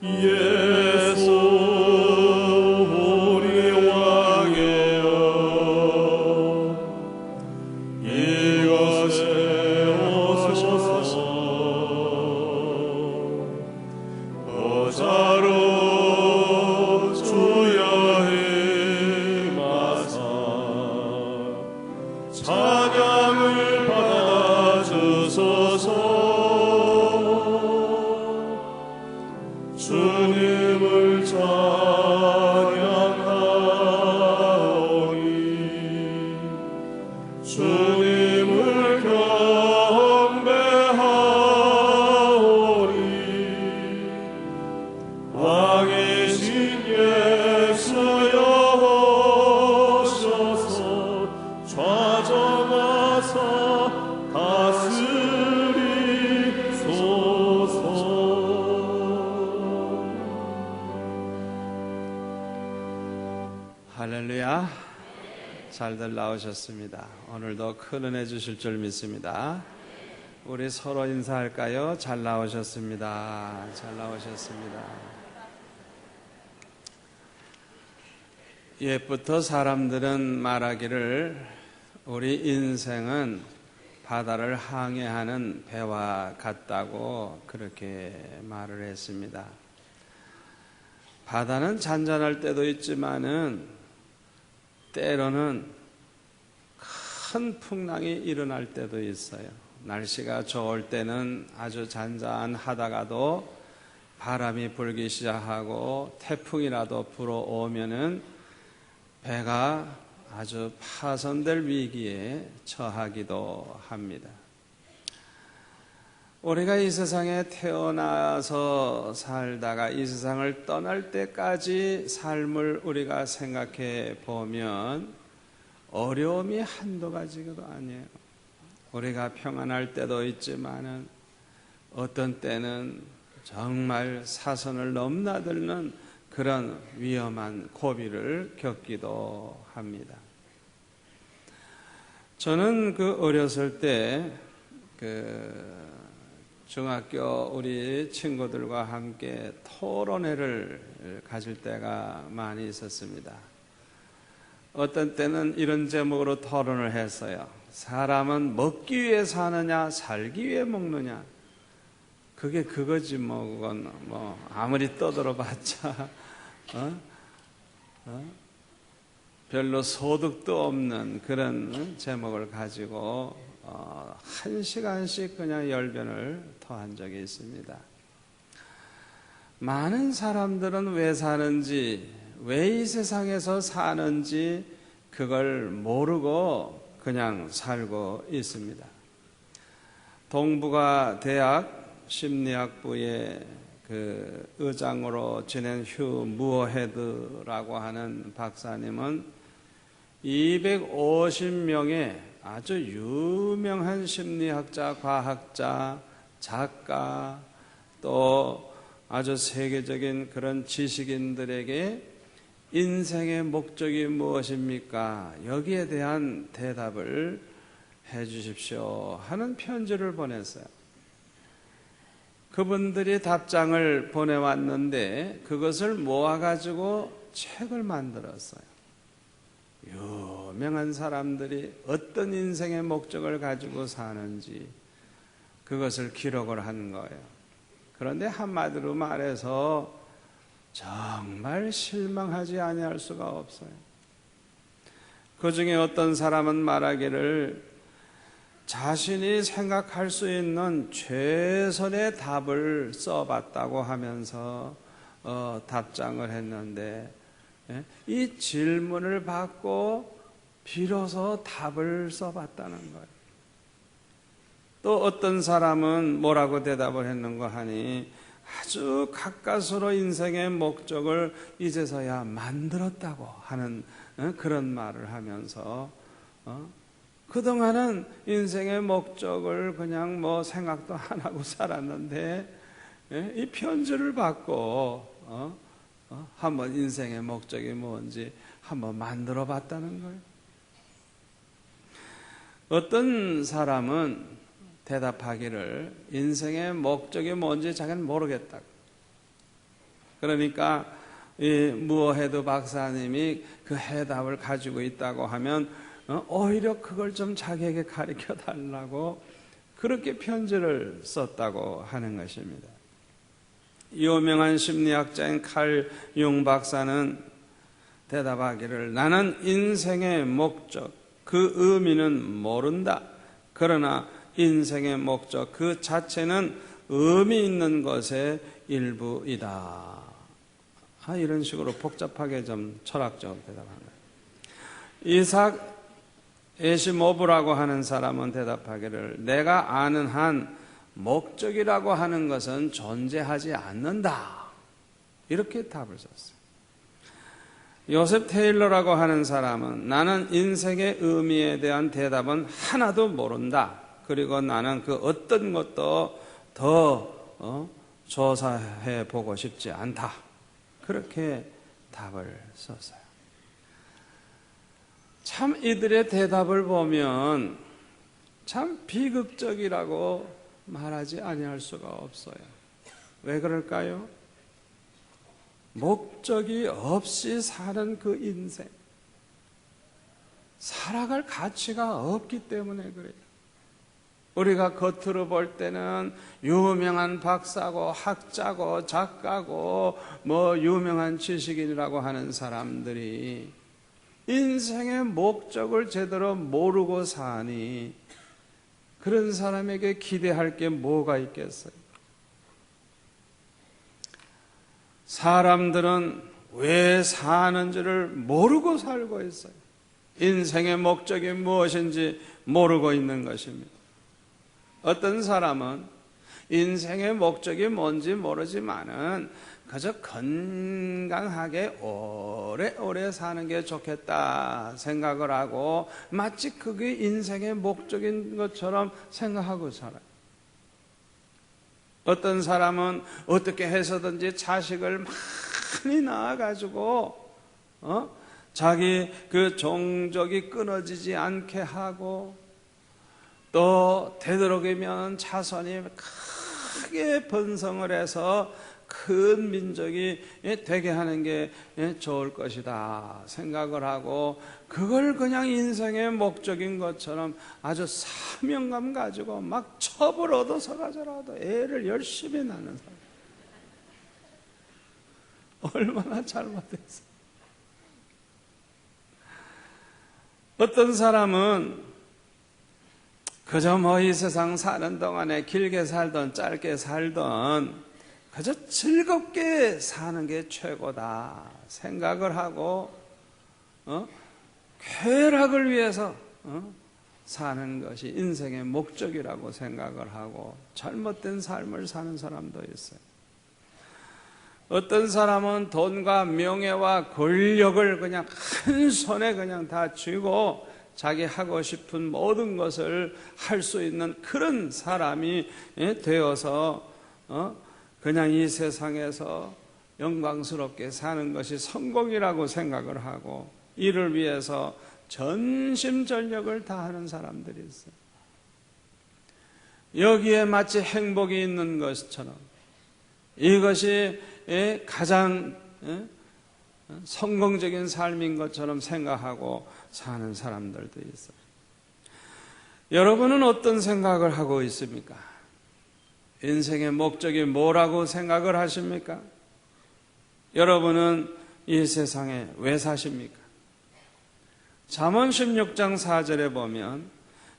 예수 우리 왕이여 이곳에 오소서 보좌로 주여 임하사 찬양을 받아주소서. 주님을 찬양하오니 주님을 경배하오니 왕이신 예수여 오셔서 좌정하사 다스리소서. 할렐루야. 잘들 나오셨습니다. 오늘도 큰 은혜 주실 줄 믿습니다. 우리 서로 인사할까요? 잘 나오셨습니다. 잘 나오셨습니다. 옛부터 사람들은 말하기를 우리 인생은 바다를 항해하는 배와 같다고 그렇게 말을 했습니다. 바다는 잔잔할 때도 있지만은 때로는 큰 풍랑이 일어날 때도 있어요. 날씨가 좋을 때는 아주 잔잔하다가도 바람이 불기 시작하고 태풍이라도 불어오면은 배가 아주 파손될 위기에 처하기도 합니다. 우리가 이 세상에 태어나서 살다가 이 세상을 떠날 때까지 삶을 우리가 생각해 보면 어려움이 한두 가지도 아니에요. 우리가 평안할 때도 있지만은 어떤 때는 정말 사선을 넘나드는 그런 위험한 고비를 겪기도 합니다. 저는 어렸을 때 중학교 우리 친구들과 함께 토론회를 가질 때가 많이 있었습니다. 어떤 때는 이런 제목으로 토론을 했어요. 사람은 먹기 위해 사느냐 살기 위해 먹느냐. 그게 그거지 그건 아무리 떠들어봤자 별로 소득도 없는 그런 제목을 가지고 1시간씩 그냥 열변을 토한 적이 있습니다. 많은 사람들은 왜 사는지, 왜 이 세상에서 사는지 그걸 모르고 그냥 살고 있습니다. 동부가 대학 심리학부의 의장으로 지낸 휴 무어헤드라고 하는 박사님은 250명의 아주 유명한 심리학자, 과학자, 작가, 또 아주 세계적인 그런 지식인들에게 인생의 목적이 무엇입니까? 여기에 대한 대답을 해 주십시오 하는 편지를 보냈어요. 그분들이 답장을 보내왔는데 그것을 모아가지고 책을 만들었어요. 유명한 사람들이 어떤 인생의 목적을 가지고 사는지 그것을 기록을 한 거예요. 그런데 한마디로 말해서 정말 실망하지 아니할 수가 없어요. 그 중에 어떤 사람은 말하기를 자신이 생각할 수 있는 최선의 답을 써봤다고 하면서 답장을 했는데 이 질문을 받고 비로소 답을 써봤다는 거예요. 또 어떤 사람은 뭐라고 대답을 했는가 하니 아주 가까스로 인생의 목적을 이제서야 만들었다고 하는 그런 말을 하면서 그동안은 인생의 목적을 그냥 생각도 안 하고 살았는데 이 편지를 받고 한번 인생의 목적이 뭔지 한번 만들어 봤다는 거예요. 어떤 사람은 대답하기를 인생의 목적이 뭔지 자기는 모르겠다고. 그러니까 이 무어헤드 박사님이 그 해답을 가지고 있다고 하면 오히려 그걸 좀 자기에게 가르쳐 달라고 그렇게 편지를 썼다고 하는 것입니다. 유명한 심리학자인 칼 융 박사는 대답하기를 나는 인생의 목적, 그 의미는 모른다. 그러나 인생의 목적 그 자체는 의미 있는 것의 일부이다. 이런 식으로 복잡하게 좀 철학적으로 대답합니다. 이삭 에시모브라고 하는 사람은 대답하기를 내가 아는 한 목적이라고 하는 것은 존재하지 않는다. 이렇게 답을 썼어요. 요셉 테일러라고 하는 사람은 나는 인생의 의미에 대한 대답은 하나도 모른다. 그리고 나는 그 어떤 것도 더 조사해 보고 싶지 않다. 그렇게 답을 썼어요. 참 이들의 대답을 보면 참 비극적이라고 말하지 아니할 수가 없어요. 왜 그럴까요? 목적이 없이 사는 그 인생, 살아갈 가치가 없기 때문에 그래요. 우리가 겉으로 볼 때는 유명한 박사고 학자고 작가고 유명한 지식인이라고 하는 사람들이 인생의 목적을 제대로 모르고 사니 그런 사람에게 기대할 게 뭐가 있겠어요? 사람들은 왜 사는지를 모르고 살고 있어요. 인생의 목적이 무엇인지 모르고 있는 것입니다. 어떤 사람은 인생의 목적이 뭔지 모르지만은 그저 건강하게 오래오래 사는 게 좋겠다 생각을 하고 마치 그게 인생의 목적인 것처럼 생각하고 살아요. 어떤 사람은 어떻게 해서든지 자식을 많이 낳아가지고 자기 그 종족이 끊어지지 않게 하고 또 되도록이면 자손이 크게 번성을 해서 큰 민족이 되게 하는 게 좋을 것이다 생각을 하고 그걸 그냥 인생의 목적인 것처럼 아주 사명감 가지고 막 첩을 얻어서 가져라도 애를 열심히 낳는 사람 얼마나 잘못했어. 어떤 사람은 그저 이 세상 사는 동안에 길게 살던 짧게 살던 그저 즐겁게 사는 게 최고다 생각을 하고 쾌락을 위해서 사는 것이 인생의 목적이라고 생각을 하고 잘못된 삶을 사는 사람도 있어요. 어떤 사람은 돈과 명예와 권력을 그냥 한 손에 그냥 다 쥐고 자기 하고 싶은 모든 것을 할 수 있는 그런 사람이 되어서 그냥 이 세상에서 영광스럽게 사는 것이 성공이라고 생각을 하고 이를 위해서 전심전력을 다하는 사람들이 있어요. 여기에 마치 행복이 있는 것처럼 이것이 가장 성공적인 삶인 것처럼 생각하고 사는 사람들도 있어요. 여러분은 어떤 생각을 하고 있습니까? 인생의 목적이 뭐라고 생각을 하십니까? 여러분은 이 세상에 왜 사십니까? 잠언 16장 4절에 보면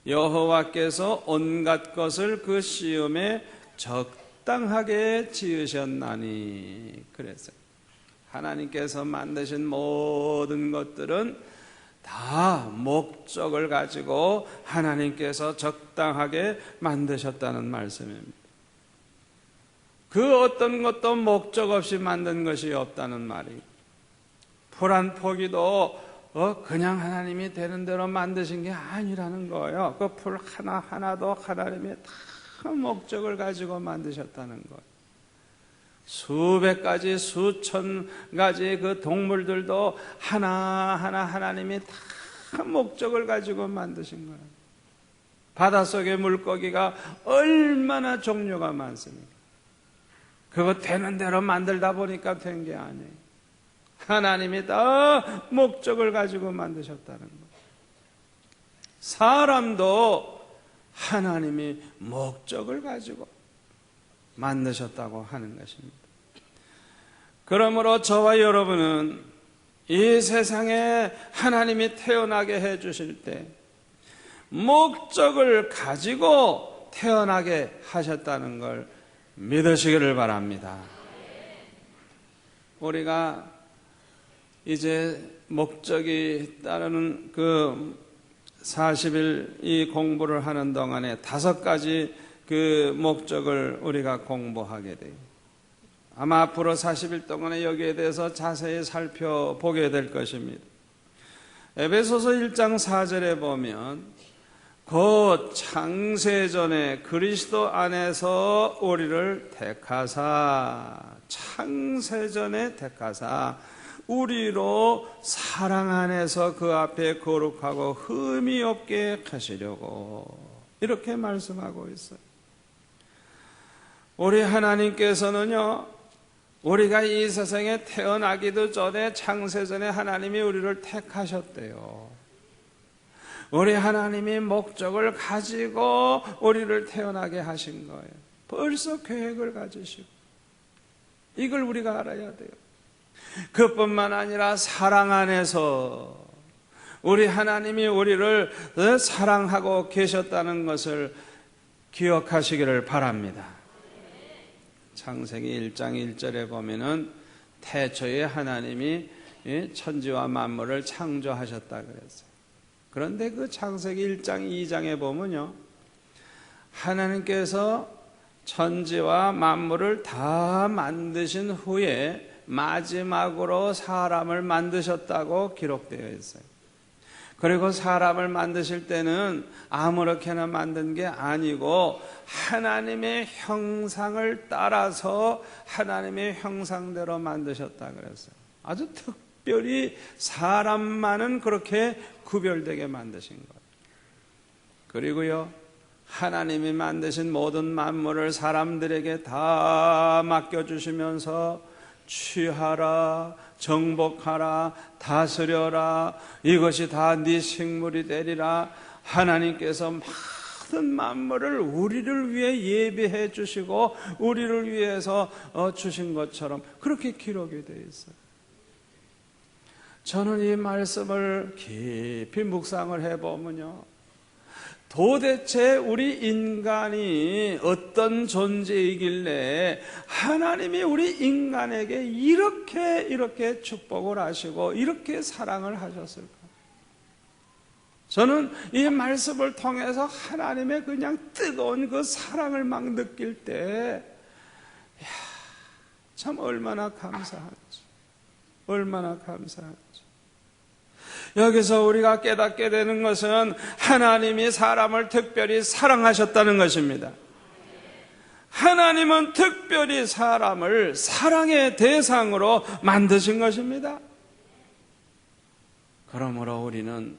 여호와께서 온갖 것을 그 시음에 적당하게 지으셨나니 그랬어요. 하나님께서 만드신 모든 것들은 다 목적을 가지고 하나님께서 적당하게 만드셨다는 말씀입니다. 그 어떤 것도 목적 없이 만든 것이 없다는 말이에요. 풀 한 포기도 그냥 하나님이 되는 대로 만드신 게 아니라는 거예요. 그 풀 하나하나도 하나님이 다 목적을 가지고 만드셨다는 거예요. 수백 가지, 수천 가지 그 동물들도 하나하나 하나님이 다 목적을 가지고 만드신 거예요. 바닷속의 물고기가 얼마나 종류가 많습니까? 그거 되는 대로 만들다 보니까 된 게 아니에요. 하나님이 다 목적을 가지고 만드셨다는 거예요. 사람도 하나님이 목적을 가지고 만드셨다고 하는 것입니다. 그러므로 저와 여러분은 이 세상에 하나님이 태어나게 해주실 때 목적을 가지고 태어나게 하셨다는 걸 믿으시기를 바랍니다. 우리가 이제 목적이 따르는 그 40일 이 공부를 하는 동안에 5가지 그 목적을 우리가 공부하게 돼요. 아마 앞으로 40일 동안에 여기에 대해서 자세히 살펴보게 될 것입니다. 에베소서 1장 4절에 보면 곧 창세전에 그리스도 안에서 우리를 택하사, 창세전에 택하사 우리로 사랑 안에서 그 앞에 거룩하고 흠이 없게 하시려고, 이렇게 말씀하고 있어요. 우리 하나님께서는요, 우리가 이 세상에 태어나기도 전에 창세전에 하나님이 우리를 택하셨대요. 우리 하나님이 목적을 가지고 우리를 태어나게 하신 거예요. 벌써 계획을 가지시고, 이걸 우리가 알아야 돼요. 그뿐만 아니라 사랑 안에서 우리 하나님이 우리를 사랑하고 계셨다는 것을 기억하시기를 바랍니다. 창세기 1장 1절에 보면은 태초에 하나님이 천지와 만물을 창조하셨다 그랬어요. 그런데 그 창세기 1장 2장에 보면요, 하나님께서 천지와 만물을 다 만드신 후에 마지막으로 사람을 만드셨다고 기록되어 있어요. 그리고 사람을 만드실 때는 아무렇게나 만든 게 아니고 하나님의 형상을 따라서 하나님의 형상대로 만드셨다 그랬어요. 아주 특별히 사람만은 그렇게 구별되게 만드신 거예요. 그리고요, 하나님이 만드신 모든 만물을 사람들에게 다 맡겨주시면서 취하라, 정복하라, 다스려라, 이것이 다 네 식물이 되리라. 하나님께서 모든 만물을 우리를 위해 예비해 주시고 우리를 위해서 주신 것처럼 그렇게 기록이 되어 있어요. 저는 이 말씀을 깊이 묵상을 해보면요, 도대체 우리 인간이 어떤 존재이길래 하나님이 우리 인간에게 이렇게 축복을 하시고 이렇게 사랑을 하셨을까? 저는 이 말씀을 통해서 하나님의 그냥 뜨거운 그 사랑을 막 느낄 때, 참 얼마나 감사한지, 얼마나 감사한지. 여기서 우리가 깨닫게 되는 것은 하나님이 사람을 특별히 사랑하셨다는 것입니다. 하나님은 특별히 사람을 사랑의 대상으로 만드신 것입니다. 그러므로 우리는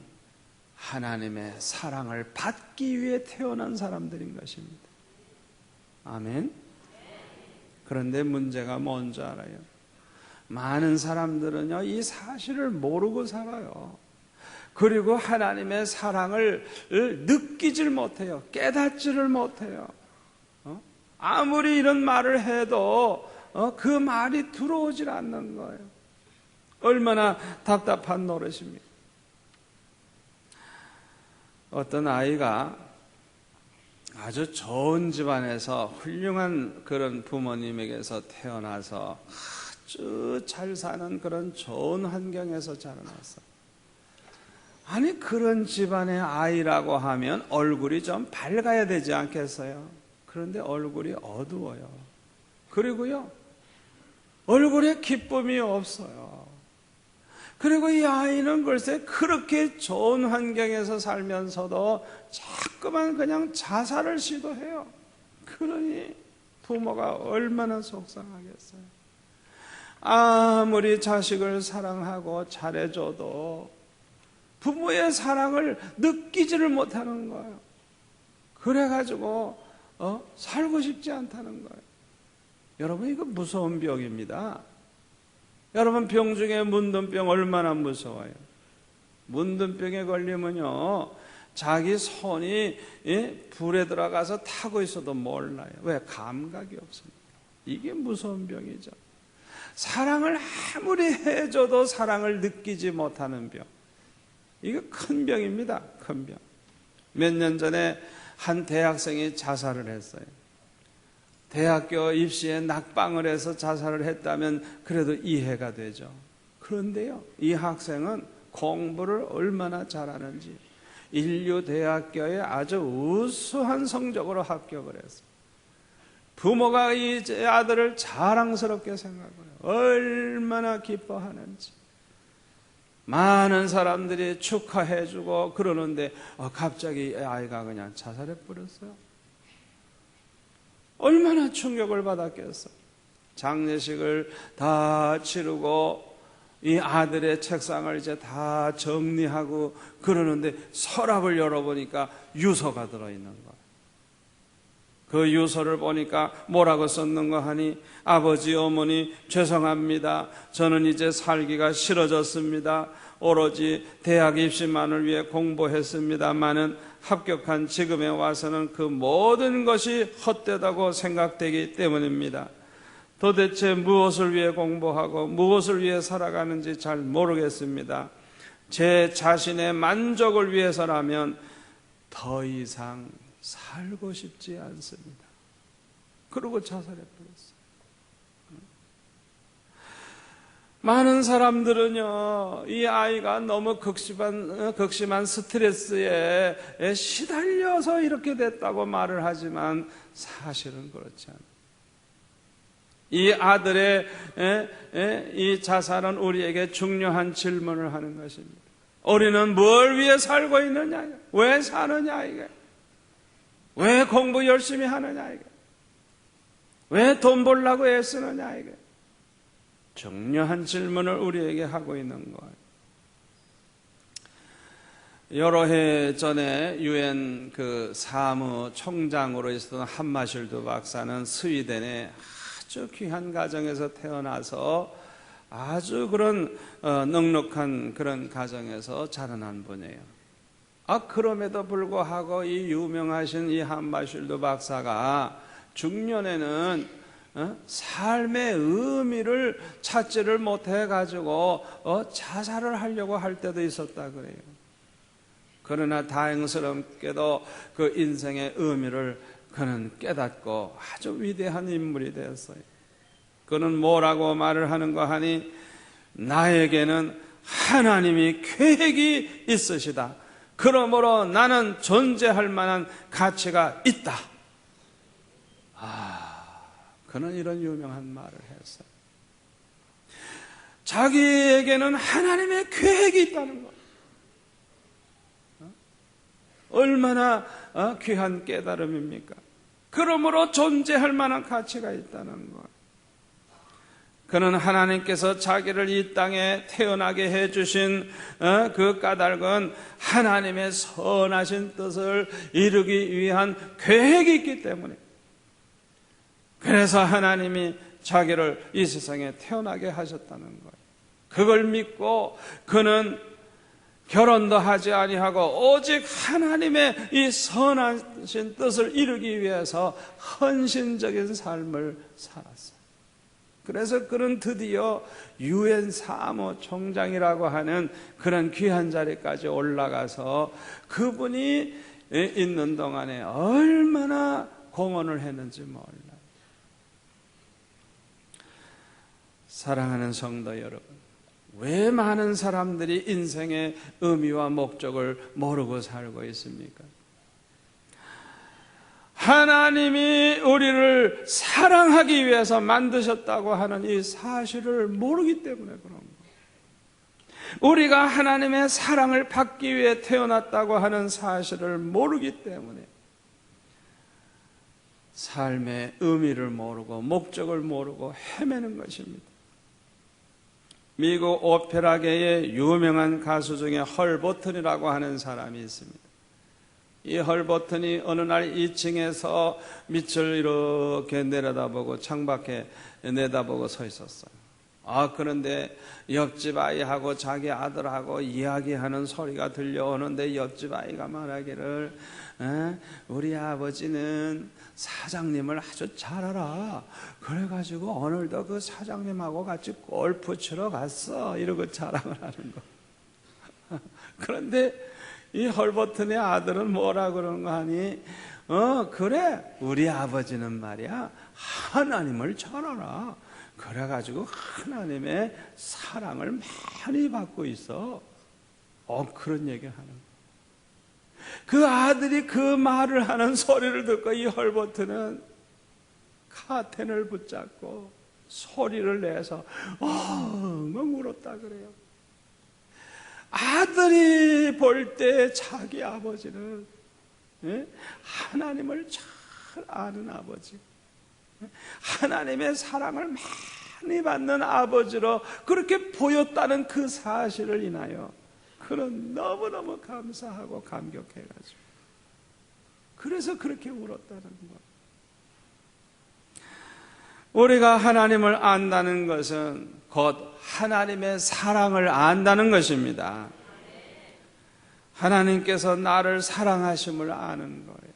하나님의 사랑을 받기 위해 태어난 사람들인 것입니다. 아멘. 그런데 문제가 뭔지 알아요? 많은 사람들은요, 이 사실을 모르고 살아요. 그리고 하나님의 사랑을 느끼질 못해요. 깨닫지를 못해요. 아무리 이런 말을 해도 그 말이 들어오질 않는 거예요. 얼마나 답답한 노릇입니까? 어떤 아이가 아주 좋은 집안에서 훌륭한 그런 부모님에게서 태어나서 아주 잘 사는 그런 좋은 환경에서 자라났어요. 아니, 그런 집안의 아이라고 하면 얼굴이 좀 밝아야 되지 않겠어요? 그런데 얼굴이 어두워요. 그리고요, 얼굴에 기쁨이 없어요. 그리고 이 아이는 글쎄 그렇게 좋은 환경에서 살면서도 자꾸만 그냥 자살을 시도해요. 그러니 부모가 얼마나 속상하겠어요. 아무리 자식을 사랑하고 잘해줘도 부모의 사랑을 느끼지를 못하는 거예요. 그래가지고 살고 싶지 않다는 거예요. 여러분, 이거 무서운 병입니다. 여러분, 병 중에 문둥병 얼마나 무서워요. 문둥병에 걸리면요, 자기 손이 불에 들어가서 타고 있어도 몰라요. 왜? 감각이 없습니다. 이게 무서운 병이죠. 사랑을 아무리 해줘도 사랑을 느끼지 못하는 병. 이거 큰 병입니다. 큰 병. 몇 년 전에 한 대학생이 자살을 했어요. 대학교 입시에 낙방을 해서 자살을 했다면 그래도 이해가 되죠. 그런데요, 이 학생은 공부를 얼마나 잘하는지 인류대학교에 아주 우수한 성적으로 합격을 했어요. 부모가 이 아들을 자랑스럽게 생각해요. 얼마나 기뻐하는지. 많은 사람들이 축하해주고 그러는데 갑자기 아이가 그냥 자살해 버렸어요. 얼마나 충격을 받았겠어요. 장례식을 다 치르고 이 아들의 책상을 이제 다 정리하고 그러는데 서랍을 열어보니까 유서가 들어있는 거예요. 그 유서를 보니까 뭐라고 썼는가 하니, 아버지, 어머니 죄송합니다. 저는 이제 살기가 싫어졌습니다. 오로지 대학 입시만을 위해 공부했습니다마는 합격한 지금에 와서는 그 모든 것이 헛되다고 생각되기 때문입니다. 도대체 무엇을 위해 공부하고 무엇을 위해 살아가는지 잘 모르겠습니다. 제 자신의 만족을 위해서라면 더 이상 살고 싶지 않습니다. 그러고 자살해버렸어요. 많은 사람들은요, 이 아이가 너무 극심한 스트레스에 시달려서 이렇게 됐다고 말을 하지만 사실은 그렇지 않아요. 이 아들의 이 자살은 우리에게 중요한 질문을 하는 것입니다. 우리는 뭘 위해 살고 있느냐? 왜 사느냐? 이게 왜 공부 열심히 하느냐? 이게 왜 돈 벌려고 애쓰느냐? 이게 중요한 질문을 우리에게 하고 있는 거예요. 여러 해 전에 유엔 그 사무총장으로 있었던 한마실드 박사는 스위덴의 아주 귀한 가정에서 태어나서 아주 그런 넉넉한 그런 가정에서 자라난 분이에요. 그럼에도 불구하고 이 유명하신 이 한마실드 박사가 중년에는 삶의 의미를 찾지를 못해가지고 자살을 하려고 할 때도 있었다 그래요. 그러나 다행스럽게도 그 인생의 의미를 그는 깨닫고 아주 위대한 인물이 되었어요. 그는 뭐라고 말을 하는가 하니, 나에게는 하나님이 계획이 있으시다. 그러므로 나는 존재할 만한 가치가 있다. 그는 이런 유명한 말을 했어요. 자기에게는 하나님의 계획이 있다는 것. 얼마나 귀한 깨달음입니까? 그러므로 존재할 만한 가치가 있다는 것. 그는 하나님께서 자기를 이 땅에 태어나게 해주신 그 까닭은 하나님의 선하신 뜻을 이루기 위한 계획이 있기 때문에, 그래서 하나님이 자기를 이 세상에 태어나게 하셨다는 거예요. 그걸 믿고 그는 결혼도 하지 아니하고 오직 하나님의 이 선하신 뜻을 이루기 위해서 헌신적인 삶을 살았어요. 그래서 그는 드디어 유엔 사무총장이라고 하는 그런 귀한 자리까지 올라가서 그분이 있는 동안에 얼마나 공헌을 했는지 몰라요. 사랑하는 성도 여러분, 왜 많은 사람들이 인생의 의미와 목적을 모르고 살고 있습니까? 하나님이 우리를 사랑하기 위해서 만드셨다고 하는 이 사실을 모르기 때문에 그런 거예요. 우리가 하나님의 사랑을 받기 위해 태어났다고 하는 사실을 모르기 때문에 삶의 의미를 모르고 목적을 모르고 헤매는 것입니다. 미국 오페라계의 유명한 가수 중에 헐 버튼이라고 하는 사람이 있습니다. 이 헐버튼이 어느 날 2층에서 밑을 이렇게 내려다보고 창밖에 내다보고 서 있었어요. 그런데 옆집 아이하고 자기 아들하고 이야기하는 소리가 들려오는데 옆집 아이가 말하기를 우리 아버지는 사장님을 아주 잘 알아. 그래가지고 오늘도 그 사장님하고 같이 골프 치러 갔어. 이러고 자랑을 하는 거. 그런데 이 헐버튼의 아들은 뭐라 그러는 거 하니 그래 우리 아버지는 말이야 하나님을 잘 알아. 그래가지고 하나님의 사랑을 많이 받고 있어. 그런 얘기를 하는 거야. 그 아들이 그 말을 하는 소리를 듣고 이 헐버튼은 카텐을 붙잡고 소리를 내서 엉엉 울었다 그래요. 아들이 볼 때 자기 아버지는 하나님을 잘 아는 아버지, 하나님의 사랑을 많이 받는 아버지로 그렇게 보였다는 그 사실을 인하여 그는 너무너무 감사하고 감격해가지고 그래서 그렇게 울었다는 거예요. 우리가 하나님을 안다는 것은 곧 하나님의 사랑을 안다는 것입니다. 하나님께서 나를 사랑하심을 아는 거예요.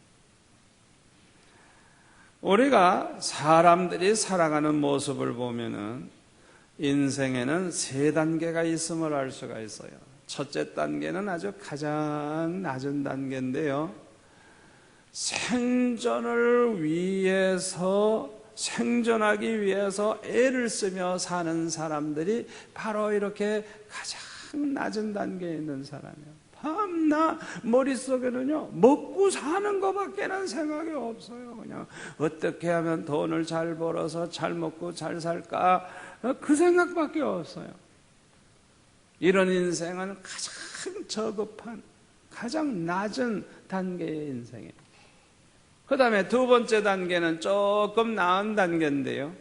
우리가 사람들이 살아가는 모습을 보면은 인생에는 3단계가 있음을 알 수가 있어요. 첫째 단계는 아주 가장 낮은 단계인데요. 생존을 위해서 생존하기 위해서 애를 쓰며 사는 사람들이 바로 이렇게 가장 낮은 단계에 있는 사람이에요. 밤낮 머릿속에는요 먹고 사는 것밖에는 생각이 없어요. 그냥 어떻게 하면 돈을 잘 벌어서 잘 먹고 잘 살까 그 생각밖에 없어요. 이런 인생은 가장 저급한 가장 낮은 단계의 인생이에요. 그 다음에 두 번째 단계는 조금 나은 단계인데요.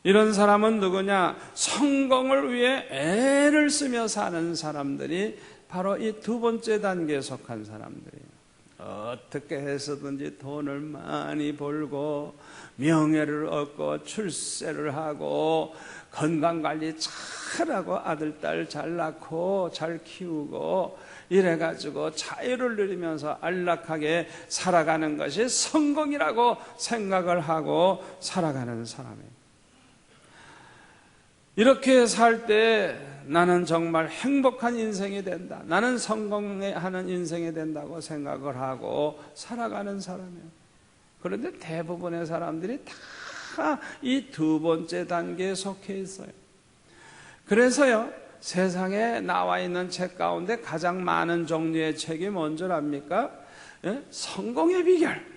이런 사람은 누구냐? 성공을 위해 애를 쓰며 사는 사람들이 바로 이 두 번째 단계에 속한 사람들이에요. 어떻게 해서든지 돈을 많이 벌고 명예를 얻고 출세를 하고 건강관리 잘하고 아들, 딸 잘 낳고 잘 키우고 이래가지고 자유를 누리면서 안락하게 살아가는 것이 성공이라고 생각을 하고 살아가는 사람이에요. 이렇게 살 때 나는 정말 행복한 인생이 된다. 나는 성공하는 인생이 된다고 생각을 하고 살아가는 사람이에요. 그런데 대부분의 사람들이 다 이 두 번째 단계에 속해 있어요. 그래서요, 세상에 나와 있는 책 가운데 가장 많은 종류의 책이 뭔지 압니까? 성공의 비결.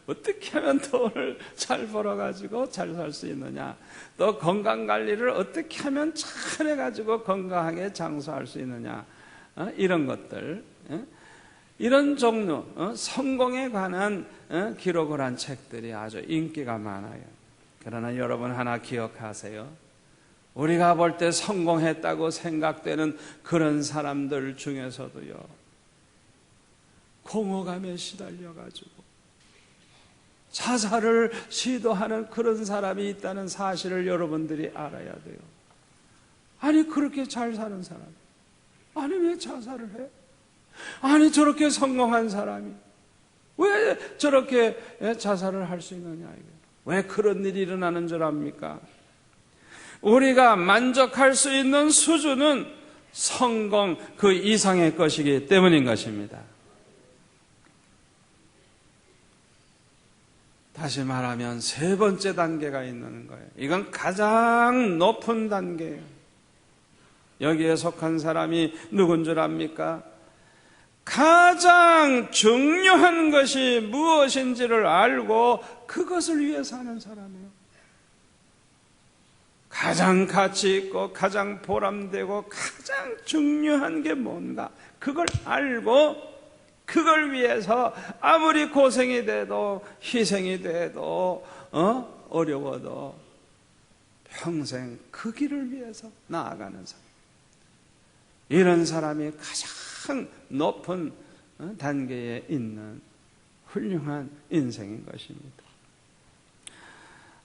어떻게 하면 돈을 잘 벌어가지고 잘 살 수 있느냐, 또 건강관리를 어떻게 하면 잘 해가지고 건강하게 장수할 수 있느냐, 이런 것들, 이런 종류 성공에 관한 기록을 한 책들이 아주 인기가 많아요. 그러나 여러분 하나 기억하세요. 우리가 볼 때 성공했다고 생각되는 그런 사람들 중에서도요, 공허감에 시달려가지고 자살을 시도하는 그런 사람이 있다는 사실을 여러분들이 알아야 돼요. 아니 그렇게 잘 사는 사람, 아니 왜 자살을 해? 아니 저렇게 성공한 사람이 왜 저렇게 자살을 할 수 있느냐, 왜 그런 일이 일어나는 줄 압니까? 우리가 만족할 수 있는 수준은 성공 그 이상의 것이기 때문인 것입니다. 다시 말하면 세 번째 단계가 있는 거예요. 이건 가장 높은 단계예요. 여기에 속한 사람이 누군 줄 압니까? 가장 중요한 것이 무엇인지를 알고 그것을 위해 사는 사람이에요. 가장 가치 있고 가장 보람되고 가장 중요한 게 뭔가 그걸 알고 그걸 위해서 아무리 고생이 돼도 희생이 돼도 어려워도 평생 그 길을 위해서 나아가는 사람, 이런 사람이 가장 높은 단계에 있는 훌륭한 인생인 것입니다.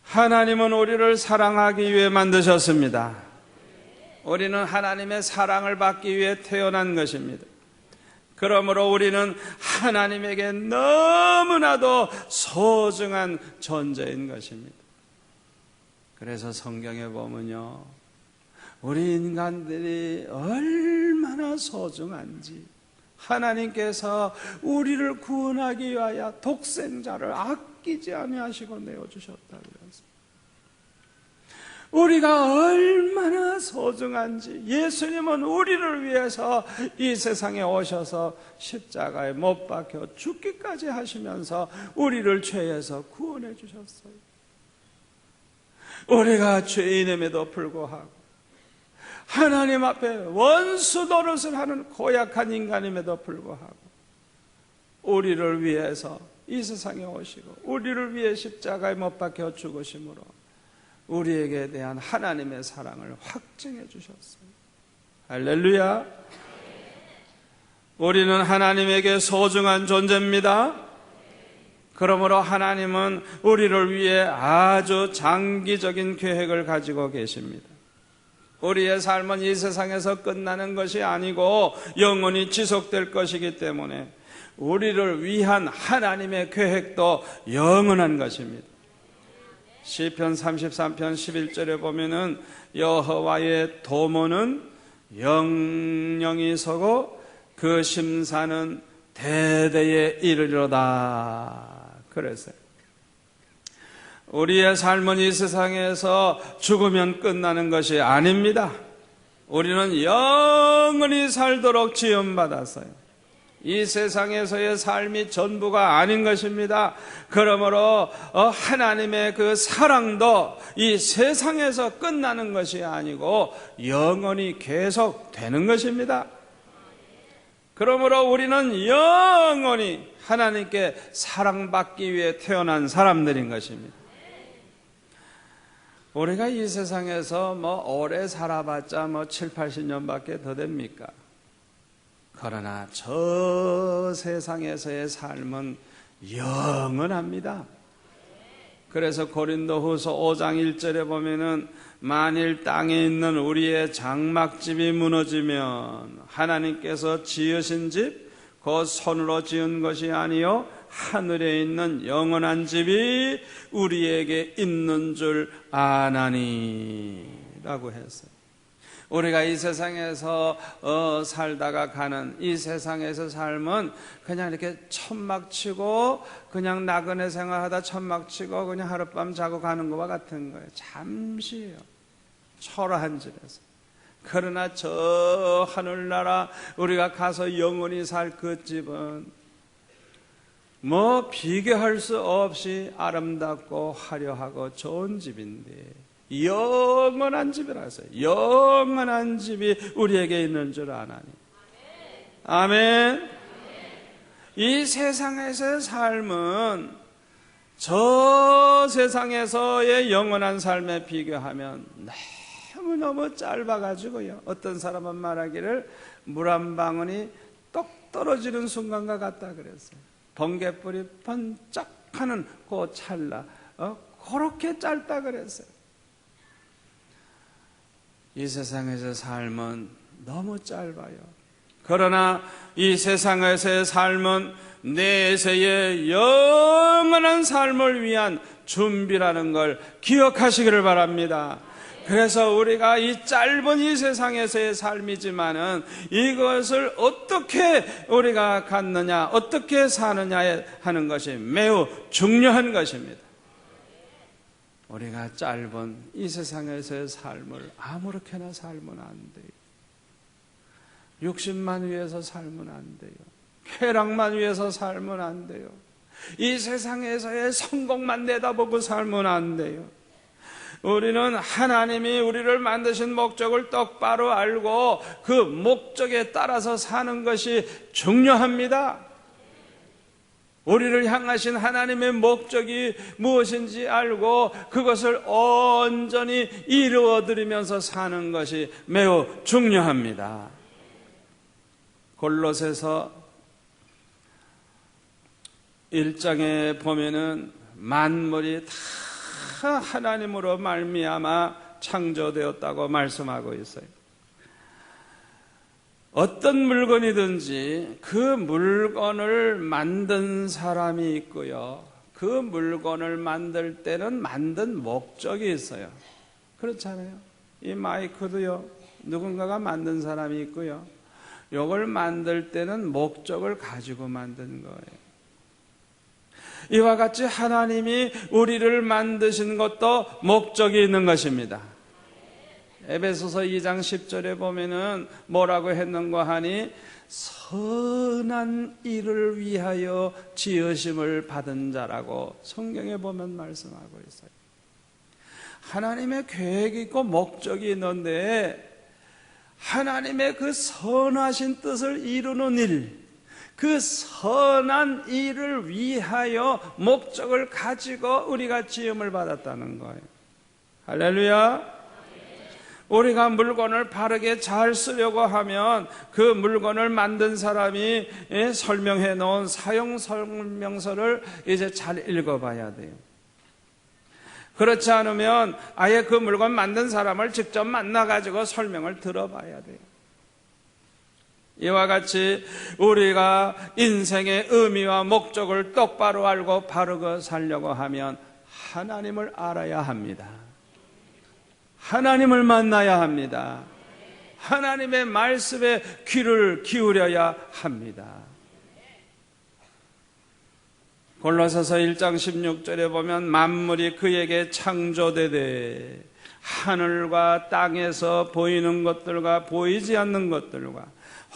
하나님은 우리를 사랑하기 위해 만드셨습니다. 우리는 하나님의 사랑을 받기 위해 태어난 것입니다. 그러므로 우리는 하나님에게 너무나도 소중한 존재인 것입니다. 그래서 성경에 보면요, 우리 인간들이 얼마나 소중한지, 하나님께서 우리를 구원하기 위하여 독생자를 아끼지 아니하시고 내어주셨다고 그랬어요. 우리가 얼마나 소중한지, 예수님은 우리를 위해서 이 세상에 오셔서 십자가에 못 박혀 죽기까지 하시면서 우리를 죄에서 구원해 주셨어요. 우리가 죄인임에도 불구하고, 하나님 앞에 원수 노릇을 하는 고약한 인간임에도 불구하고 우리를 위해서 이 세상에 오시고 우리를 위해 십자가에 못 박혀 죽으심으로 우리에게 대한 하나님의 사랑을 확증해 주셨어요. 할렐루야. 우리는 하나님에게 소중한 존재입니다. 그러므로 하나님은 우리를 위해 아주 장기적인 계획을 가지고 계십니다. 우리의 삶은 이 세상에서 끝나는 것이 아니고 영원히 지속될 것이기 때문에 우리를 위한 하나님의 계획도 영원한 것입니다. 시편 33편 11절에 보면은 여호와의 도모는 영영이 서고 그 심사는 대대에 이르리로다 그랬어요. 우리의 삶은 이 세상에서 죽으면 끝나는 것이 아닙니다. 우리는 영원히 살도록 지음받았어요. 이 세상에서의 삶이 전부가 아닌 것입니다. 그러므로 하나님의 그 사랑도 이 세상에서 끝나는 것이 아니고 영원히 계속 되는 것입니다. 그러므로 우리는 영원히 하나님께 사랑받기 위해 태어난 사람들인 것입니다. 우리가 이 세상에서 오래 살아봤자 7, 80년밖에 더 됩니까? 그러나 저 세상에서의 삶은 영원합니다. 그래서 고린도후서 5장 1절에 보면은 만일 땅에 있는 우리의 장막집이 무너지면 하나님께서 지으신 집 곧 손으로 지은 것이 아니요 하늘에 있는 영원한 집이 우리에게 있는 줄 아나니 라고 했어요. 우리가 이 세상에서 살다가 가는 이 세상에서 삶은 그냥 이렇게 천막치고 그냥 나그네 생활하다 천막치고 그냥 하룻밤 자고 가는 것과 같은 거예요. 잠시예요. 초라한 집에서. 그러나 저 하늘나라 우리가 가서 영원히 살 그 집은 비교할 수 없이 아름답고 화려하고 좋은 집인데 영원한 집이라서요. 영원한 집이 우리에게 있는 줄 아나니. 아멘. 이 세상에서의 삶은 저 세상에서의 영원한 삶에 비교하면 너무 짧아가지고요. 어떤 사람은 말하기를 물 한 방울이 똑 떨어지는 순간과 같다 그랬어요. 번개불이 번쩍하는 그 찰나, 그렇게 짧다 그랬어요. 이 세상에서의 삶은 너무 짧아요. 그러나 이 세상에서의 삶은 내세의 영원한 삶을 위한 준비라는 걸 기억하시기를 바랍니다. 그래서 우리가 이 짧은 이 세상에서의 삶이지만은 이것을 어떻게 우리가 갖느냐, 어떻게 사느냐 하는 것이 매우 중요한 것입니다. 우리가 짧은 이 세상에서의 삶을 아무렇게나 살면 안 돼요. 욕심만 위해서 살면 안 돼요. 쾌락만 위해서 살면 안 돼요. 이 세상에서의 성공만 내다보고 살면 안 돼요. 우리는 하나님이 우리를 만드신 목적을 똑바로 알고 그 목적에 따라서 사는 것이 중요합니다. 우리를 향하신 하나님의 목적이 무엇인지 알고 그것을 온전히 이루어드리면서 사는 것이 매우 중요합니다. 골로새서 1장에 보면은 만물이 다 하나님으로 말미암아 창조되었다고 말씀하고 있어요. 어떤 물건이든지 그 물건을 만든 사람이 있고요, 그 물건을 만들 때는 만든 목적이 있어요. 그렇잖아요. 이 마이크도요, 누군가가 만든 사람이 있고요, 이걸 만들 때는 목적을 가지고 만든 거예요. 이와 같이 하나님이 우리를 만드신 것도 목적이 있는 것입니다. 에베소서 2장 10절에 보면은 뭐라고 했는가 하니, 선한 일을 위하여 지으심을 받은 자라고 성경에 보면 말씀하고 있어요. 하나님의 계획이 있고 목적이 있는데, 하나님의 그 선하신 뜻을 이루는 일, 그 선한 일을 위하여 목적을 가지고 우리가 지음을 받았다는 거예요. 할렐루야. 우리가 물건을 바르게 잘 쓰려고 하면 그 물건을 만든 사람이 설명해 놓은 사용 설명서를 이제 잘 읽어봐야 돼요. 그렇지 않으면 아예 그 물건 만든 사람을 직접 만나가지고 설명을 들어봐야 돼요. 이와 같이 우리가 인생의 의미와 목적을 똑바로 알고 바르게 살려고 하면 하나님을 알아야 합니다. 하나님을 만나야 합니다. 하나님의 말씀에 귀를 기울여야 합니다. 골로새서 1장 16절에 보면 만물이 그에게 창조되되 하늘과 땅에서 보이는 것들과 보이지 않는 것들과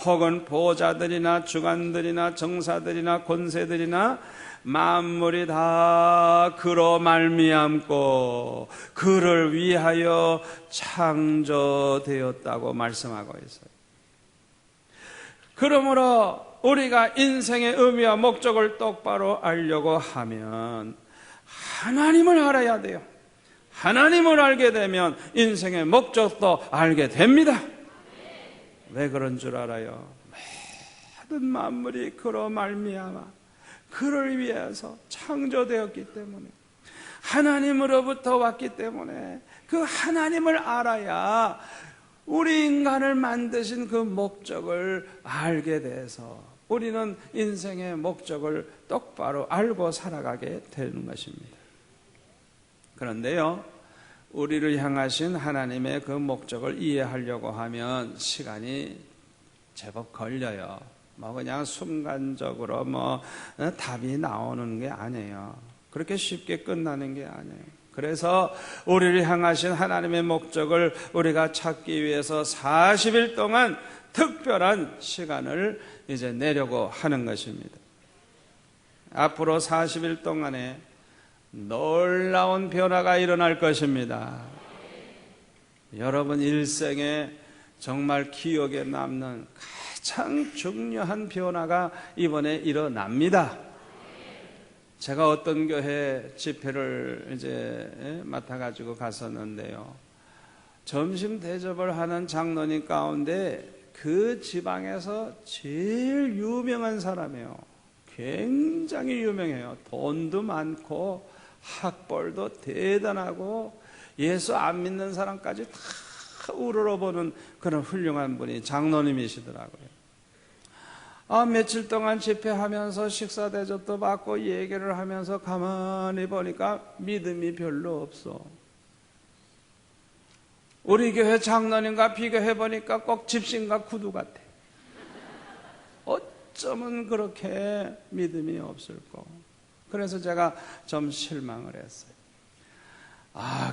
혹은 보좌들이나 주관들이나 정사들이나 권세들이나 만물이 다 그로 말미암고 그를 위하여 창조되었다고 말씀하고 있어요. 그러므로 우리가 인생의 의미와 목적을 똑바로 알려고 하면 하나님을 알아야 돼요. 하나님을 알게 되면 인생의 목적도 알게 됩니다. 왜 그런 줄 알아요? 모든 만물이 그로 말미암아 그를 위해서 창조되었기 때문에, 하나님으로부터 왔기 때문에 그 하나님을 알아야 우리 인간을 만드신 그 목적을 알게 돼서 우리는 인생의 목적을 똑바로 알고 살아가게 되는 것입니다. 그런데요, 우리를 향하신 하나님의 그 목적을 이해하려고 하면 시간이 제법 걸려요. 그냥 순간적으로 답이 나오는 게 아니에요. 그렇게 쉽게 끝나는 게 아니에요. 그래서 우리를 향하신 하나님의 목적을 우리가 찾기 위해서 40일 동안 특별한 시간을 이제 내려고 하는 것입니다. 앞으로 40일 동안에 놀라운 변화가 일어날 것입니다. 여러분 일생에 정말 기억에 남는 가장 중요한 변화가 이번에 일어납니다. 제가 어떤 교회 집회를 이제 맡아가지고 갔었는데요, 점심 대접을 하는 장로님 가운데 그 지방에서 제일 유명한 사람이에요. 굉장히 유명해요. 돈도 많고 학벌도 대단하고 예수 안 믿는 사람까지 다 우러러보는 그런 훌륭한 분이 장로님이시더라고요. 며칠 동안 집회하면서 식사 대접도 받고 얘기를 하면서 가만히 보니까 믿음이 별로 없어. 우리 교회 장로님과 비교해 보니까 꼭 집신과 구두 같아. 어쩌면 그렇게 믿음이 없을까. 그래서 제가 좀 실망을 했어요.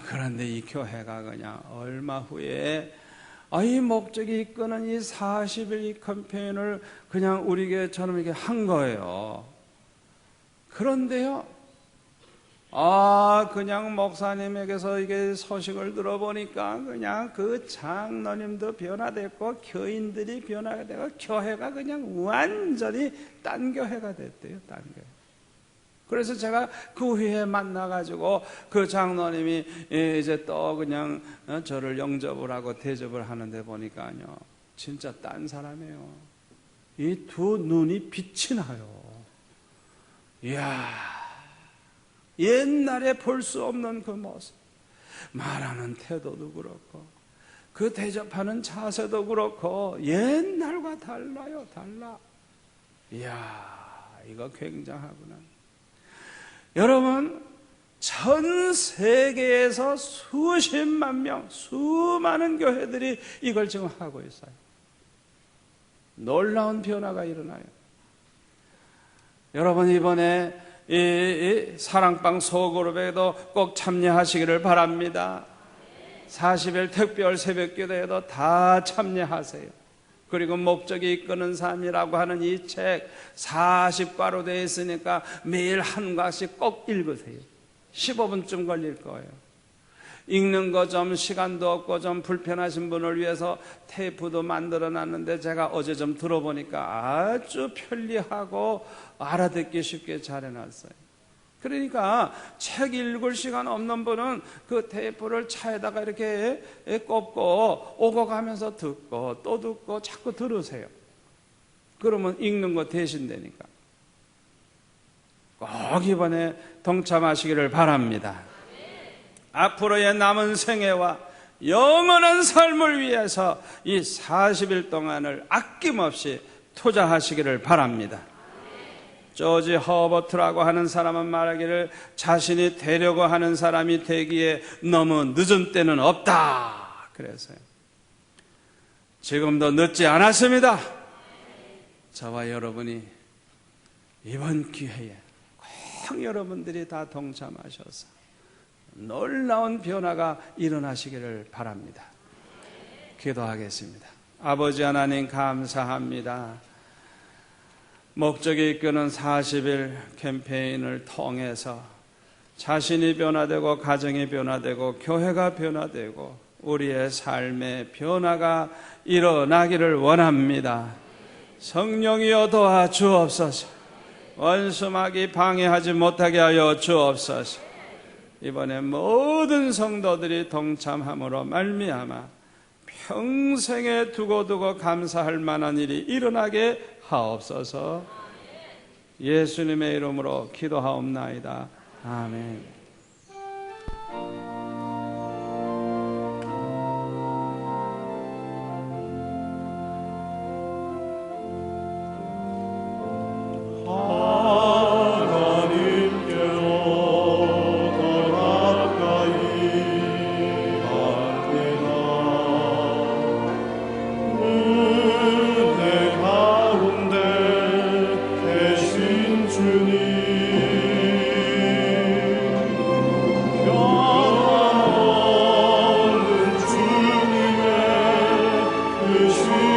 그런데 이 교회가 그냥 얼마 후에 이 목적이 이끄는 이 40일 이 캠페인을 그냥 우리 교회처럼 이렇게 한 거예요. 그런데요, 그냥 목사님에게서 이게 소식을 들어보니까 그냥 그 장로님도 변화됐고 교인들이 변화가 되고 교회가 그냥 완전히 딴 교회가 됐대요. 딴 교회. 그래서 제가 그 후에 만나가지고 그 장로님이 이제 또 그냥 저를 영접을 하고 대접을 하는데 보니까요, 진짜 딴 사람이에요. 이 두 눈이 빛이 나요. 이야, 옛날에 볼 수 없는 그 모습, 말하는 태도도 그렇고 그 대접하는 자세도 그렇고 옛날과 달라요. 달라. 이야, 이거 굉장하구나. 여러분, 전 세계에서 수십만 명, 수많은 교회들이 이걸 지금 하고 있어요. 놀라운 변화가 일어나요. 여러분, 이번에 이 사랑방 소그룹에도 꼭 참여하시기를 바랍니다. 40일 특별 새벽기도에도 다 참여하세요. 그리고 목적이 이끄는 삶이라고 하는 이 책 40과로 되어 있으니까 매일 한 과씩 꼭 읽으세요. 15분쯤 걸릴 거예요. 읽는 거 좀 시간도 없고 좀 불편하신 분을 위해서 테이프도 만들어 놨는데 제가 어제 좀 들어보니까 아주 편리하고 알아듣기 쉽게 잘 해놨어요. 그러니까 책 읽을 시간 없는 분은 그 테이프를 차에다가 이렇게 꼽고 오고 가면서 듣고 또 듣고 자꾸 들으세요. 그러면 읽는 거 대신 되니까. 꼭 이번에 동참하시기를 바랍니다. 앞으로의 남은 생애와 영원한 삶을 위해서 이 40일 동안을 아낌없이 투자하시기를 바랍니다. 조지 허버트라고 하는 사람은 말하기를 자신이 되려고 하는 사람이 되기에 너무 늦은 때는 없다 그랬어요. 지금도 늦지 않았습니다. 저와 여러분이 이번 기회에 꼭 여러분들이 다 동참하셔서 놀라운 변화가 일어나시기를 바랍니다. 기도하겠습니다. 아버지 하나님 감사합니다. 목적이 이끄는 40일 캠페인을 통해서 자신이 변화되고 가정이 변화되고 교회가 변화되고 우리의 삶의 변화가 일어나기를 원합니다. 성령이여 도와주옵소서. 원수마귀 방해하지 못하게 하여 주옵소서. 이번에 모든 성도들이 동참함으로 말미암아 평생에 두고두고 감사할 만한 일이 일어나게 하옵소서. 예수님의 이름으로 기도하옵나이다. 아멘. 주님의 그